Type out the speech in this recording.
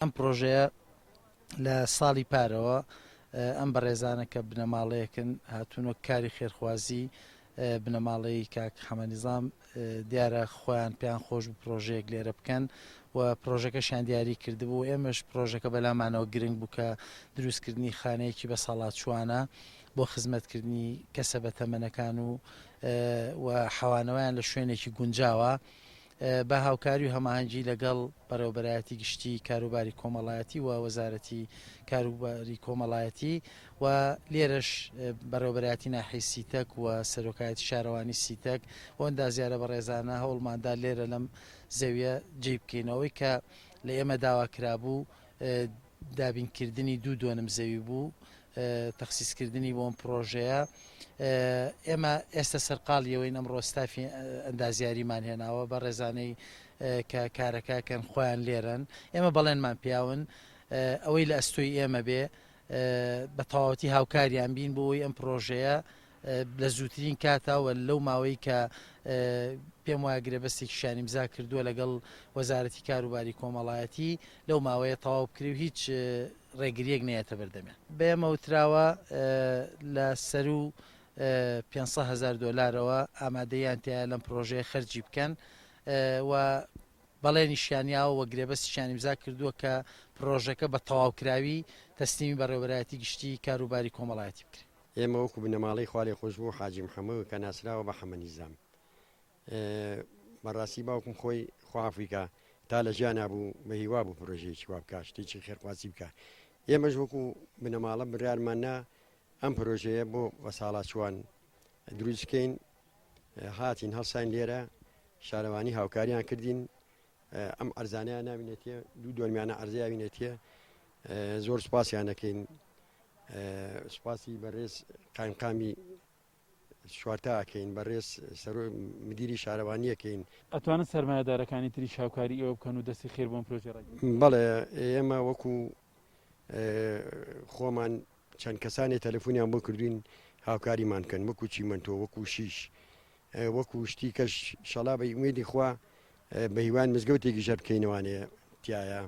ئەم پرۆژەیە لە ساڵی پارەوە ئەم بەڕێزانە کە بنەماڵەیەکن هاتوونە کاری خێرخوازی بنەماڵەی کاک حەمەدیزام دیارە خۆیان پێیان خۆش پرۆژەیەک لێرە بکەن و پرۆژەکەشیان دیاری کردبوو. ئێمەش پرۆژەکە بەلامانەوە گرنگ بوو کە دروستکردنی خانەیەکی بە ساڵات چوانە بۆ خزمەتکردنی کەسە بە تەمەنەکان و حەوانەوەیان لە شوێنێکی گونجاوە بە هاوکاری و هەماهەنگی لەگەڵ بەڕێوەبەرایەتی گشتی کاروباری کۆمەڵایەتی و وەزارەتی کاروباری کۆمەڵایەتی و لێرەش بەڕێوەبەرایەتی ناحیەی سیتەک و سەرۆکایەتی شارەوانی سیتەک و ئەندازیارە بەڕێزانە هەوڵماندا لێرە لەم زەویە جێ بکەینەوەی کە لە ئێمە داواکرابوو دابینکردنی 2 دۆنم زەوی بوو تەخسیسکردنی بۆم پرۆژەیە. ئێمە ئێستا سەرقاڵیەوەین ئەمڕۆ ستافی ئەندازیاریمان هێناوە بە ڕێزانەی کە کارەکەکەن خۆیان لێرن. ئێمە بەڵێنمان پیاون ئەوەی لە ئەستۆی ئێمە بێ بە تەواوەتی هاوکاریان بین بۆەوەی ئەم پرۆژەیە لە زووترین کاتاوە لەو ماوەی کە پێم وایە گرێبەستێکی شانیمزا کردووە لەگەڵ وەزارەتی کاروباری کۆمەڵایەتی لەو ماوەیە تەواو بکری و هیچ ڕێگریەک نێتە بەردەمێ. بێمە وتراوە لە سەر و 500,000 دۆلارەوە ئامادەیان تایە لەم پرۆژەیە خەرجی بکەن و بەڵێنی شیانیاوە وە گرێبەستی شانیمزا کردووە کە پرۆژەکە بە تەواوکراوی تەسلیمی بەڕێوەبەرایەتی گشتی کاروباری کۆمەڵایەتی بکرێت. ئێمە وەکو بنەماڵەی خوارێ خۆش بوو حاجی محەممەد کە ناسراوە بە حەمەدیزام بەڕاستی باوکم خۆی خوافریکا تا لە ژیان بوو بە هیوا بوو پرۆژەیەکی وا بکە شتێکی خێرخواسی بکە. ئێمەش وەکو بنەماڵە بڕیارماننا ئەم پرۆژەیە بۆ بە ساڵات چوان دروستکەین هاتین هەڵساین لێرە شارەوانی هاوکاریان کردین ئەم ئەرزانیان ناوینێتە 2 دۆنمیانە ئەرزەیە بینێتە زۆر سوپاسیان دەکەین سوپاسی بەڕێز قایمقامی شوارتاکەین بەڕێز مدیری شارەوانیەکەین. ئەتوانن سەرمایەدارەکانی تری شاوکاری ئێوە بکەن و دەستی خێر بۆم پرۆژێ ڕێگرن؟ بەڵێ ئێمە وەکو خۆمان چەند کەسانی تەلەفۆنیان بۆ کردوین هاوکاریمان کەن وەکو چیمەنتۆ وەکو شیش وەکو شتی کەش شەڵا بە ئومێدی خوا بە هیوان مزگەوتێکی ژەر بکەینەوانەیە تایە